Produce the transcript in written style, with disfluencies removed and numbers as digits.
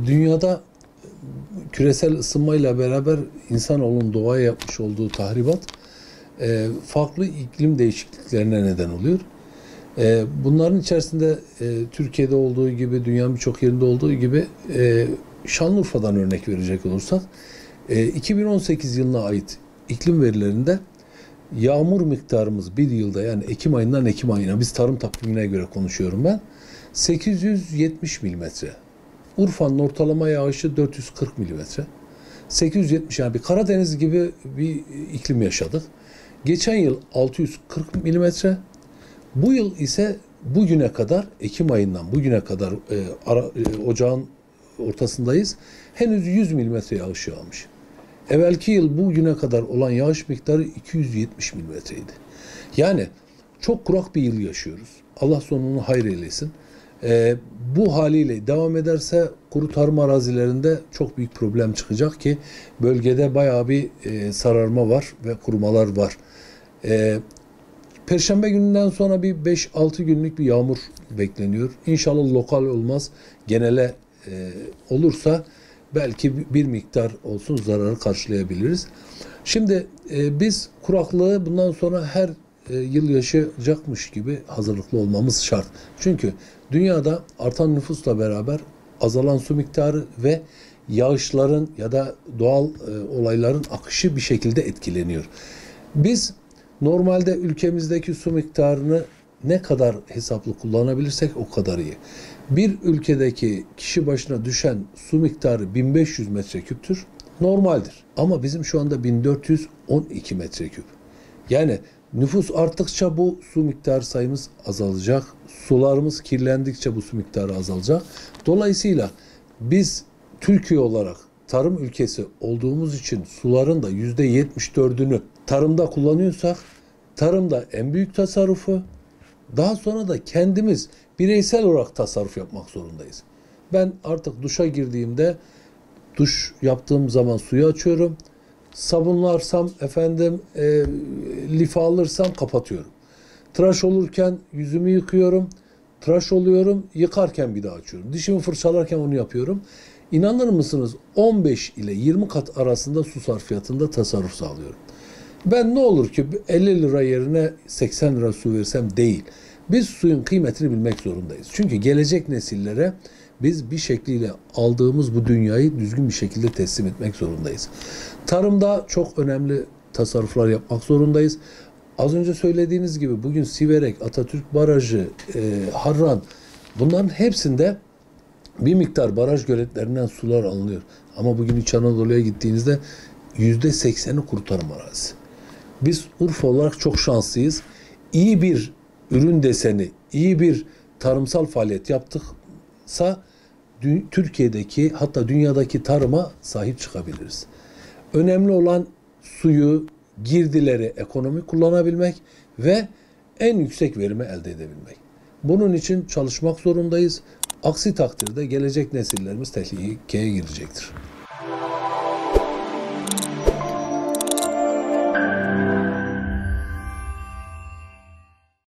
Dünyada küresel ısınmayla beraber insanoğlunun doğaya yapmış olduğu tahribat farklı iklim değişikliklerine neden oluyor. Bunların içerisinde Türkiye'de olduğu gibi, dünyanın birçok yerinde olduğu gibi Şanlıurfa'dan örnek verecek olursak, 2018 yılına ait iklim verilerinde yağmur miktarımız bir yılda, yani Ekim ayından Ekim ayına, biz tarım takvimine göre konuşuyorum ben, 870 milimetre. Urfa'nın ortalama yağışı 440 milimetre. 870, yani bir Karadeniz gibi bir iklim yaşadık. Geçen yıl 640 milimetre. Bu yıl ise bugüne kadar, Ekim ayından bugüne kadar ocağın ortasındayız. Henüz 100 milimetre yağış yağmış. Evvelki yıl bugüne kadar olan yağış miktarı 270 milimetreydi. Yani çok kurak bir yıl yaşıyoruz. Allah sonunu hayır eylesin. Bu haliyle devam ederse kuru tarım arazilerinde çok büyük problem çıkacak ki bölgede bayağı bir sararma var ve kurumalar var. Perşembe gününden sonra bir 5-6 günlük bir yağmur bekleniyor. İnşallah lokal olmaz, genele olursa belki bir miktar olsun zararı karşılayabiliriz. Şimdi biz kuraklığı bundan sonra her yıl yaşayacakmış gibi hazırlıklı olmamız şart. Çünkü dünyada artan nüfusla beraber azalan su miktarı ve yağışların ya da doğal olayların akışı bir şekilde etkileniyor. Biz normalde ülkemizdeki su miktarını ne kadar hesaplı kullanabilirsek o kadar iyi. Bir ülkedeki kişi başına düşen su miktarı 1500 metreküptür. Normaldir. Ama bizim şu anda 1412 metreküp. Yani nüfus arttıkça bu su miktarı sayımız azalacak. Sularımız kirlendikçe bu su miktarı azalacak. Dolayısıyla biz Türkiye olarak tarım ülkesi olduğumuz için suların da %74'ünü tarımda kullanıyorsak, tarımda en büyük tasarrufu, daha sonra da kendimiz bireysel olarak tasarruf yapmak zorundayız. Ben artık duşa girdiğimde, duş yaptığım zaman suyu açıyorum. Sabunlarsam, life alırsam kapatıyorum. Tıraş olurken yüzümü yıkıyorum. Tıraş oluyorum, yıkarken bir daha açıyorum. Dişimi fırçalarken onu yapıyorum. İnanır mısınız 15 ile 20 kat arasında su sarfiyatında tasarruf sağlıyorum. Ben ne olur ki 50 lira yerine 80 lira su versem değil. Biz suyun kıymetini bilmek zorundayız. Çünkü gelecek nesillere biz bir şekliyle aldığımız bu dünyayı düzgün bir şekilde teslim etmek zorundayız. Tarımda çok önemli tasarruflar yapmak zorundayız. Az önce söylediğiniz gibi bugün Siverek, Atatürk Barajı, Harran, bunların hepsinde bir miktar baraj göletlerinden sular alınıyor. Ama bugün İç Anadolu'ya gittiğinizde %80'i kuru tarım arazisi. Biz Urfa olarak çok şanslıyız. İyi bir ürün deseni, iyi bir tarımsal faaliyet yaptıksa Türkiye'deki, hatta dünyadaki tarıma sahip çıkabiliriz. Önemli olan suyu, girdileri ekonomik kullanabilmek ve en yüksek verimi elde edebilmek. Bunun için çalışmak zorundayız. Aksi takdirde gelecek nesillerimiz tehlikeye girecektir.